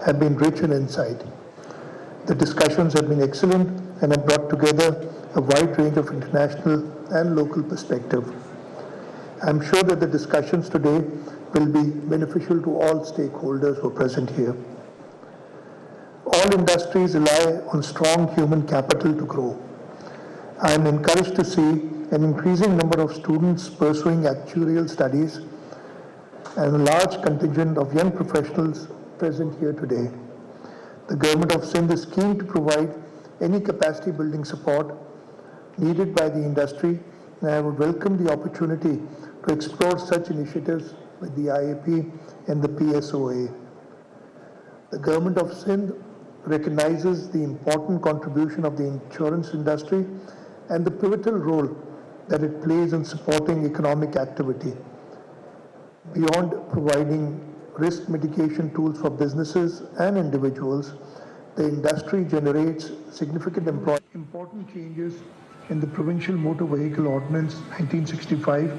have been rich in insight. The discussions have been excellent and have brought together a wide range of international and local perspective. I'm sure that the discussions today will be beneficial to all stakeholders who are present here. All industries rely on strong human capital to grow. I am encouraged to see an increasing number of students pursuing actuarial studies and a large contingent of young professionals present here today. The Government of Sindh is keen to provide any capacity building support needed by the industry, and I would welcome the opportunity to explore such initiatives with the IAP and the PSOA. The Government of Sindh recognizes the important contribution of the insurance industry and the pivotal role that it plays in supporting economic activity. Beyond providing risk mitigation tools for businesses and individuals, the industry generates significant important changes in the Provincial Motor Vehicle Ordinance 1965,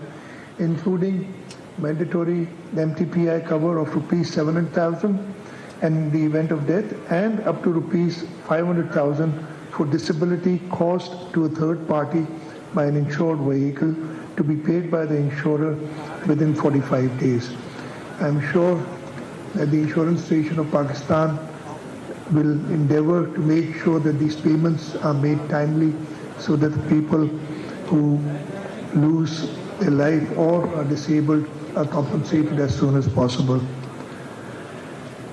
including mandatory MTPI cover of rupees 700,000 in the event of death and up to rupees 500,000 for disability caused to a third party by an insured vehicle to be paid by the insurer within 45 days. I'm sure that the Insurance Station of Pakistan will endeavor to make sure that these payments are made timely so that the people who lose their life or are disabled are compensated as soon as possible.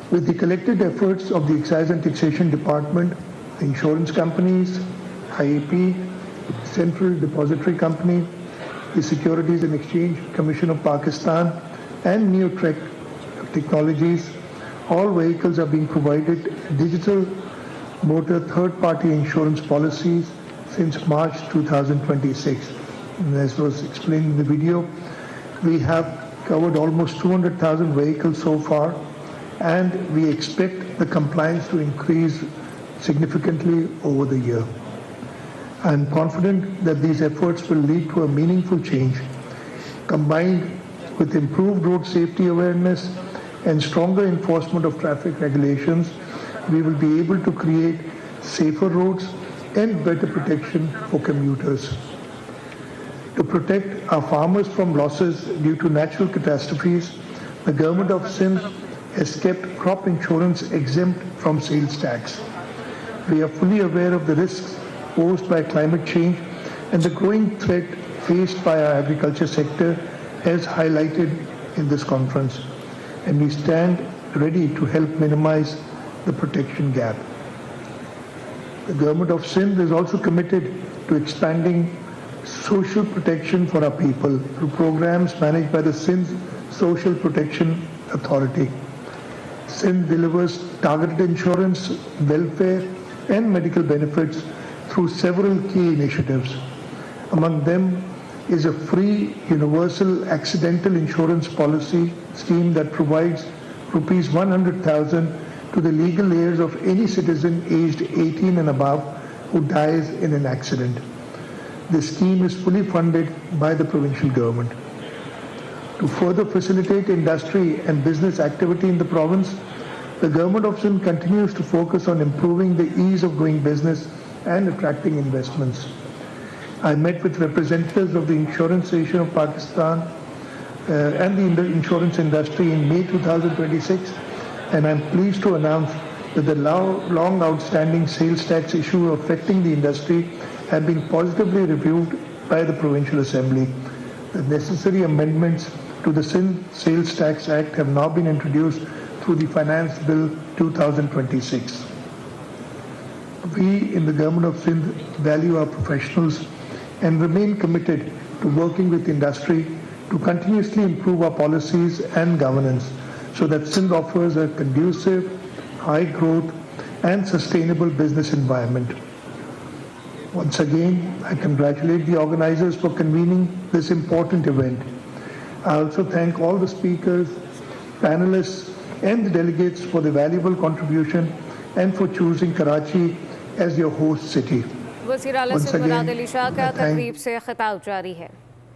With the collected efforts of the Excise and Taxation Department, the insurance companies, IAP, Central Depository Company, the Securities and Exchange Commission of Pakistan, and Neotrek Technologies, all vehicles are being provided digital motor third-party insurance policies since March 2026. And as was explained in the video, we have covered almost 200,000 vehicles so far, and we expect the compliance to increase significantly over the year. I am confident that these efforts will lead to a meaningful change. Combined with improved road safety awareness and stronger enforcement of traffic regulations, we will be able to create safer roads and better protection for commuters. To protect our farmers from losses due to natural catastrophes, the Government of Sindh has kept crop insurance exempt from sales tax. We are fully aware of the risks posed by climate change and the growing threat faced by our agriculture sector as highlighted in this conference, and we stand ready to help minimize the protection gap. The Government of Sindh is also committed to expanding social protection for our people through programs managed by the Sindh Social Protection Authority. Sindh delivers targeted insurance, welfare, and medical benefits through several key initiatives. Among them is a free universal accidental insurance policy scheme that provides rupees 100,000 to the legal heirs of any citizen aged 18 and above who dies in an accident. This scheme is fully funded by the provincial government. To further facilitate industry and business activity in the province, the Government of Sindh continues to focus on improving the ease of doing business and attracting investments. I met with representatives of the Insurance Station of Pakistan and the insurance industry in May 2026, and I'm pleased to announce that the long outstanding sales tax issue affecting the industry have been positively reviewed by the Provincial Assembly. The necessary amendments to the Sindh Sales Tax Act have now been introduced through the Finance Bill 2026. We in the Government of Sindh value our professionals and remain committed to working with industry to continuously improve our policies and governance so that Sindh offers a conducive, high growth and sustainable business environment. Once again, I congratulate the organizers for convening this important event. I also thank all the speakers, panelists, and the delegates for their valuable contribution and for choosing Karachi as your host city. वज़ीर आला सिंध मुराद अली शाह का तकरीब से खिताब जारी है।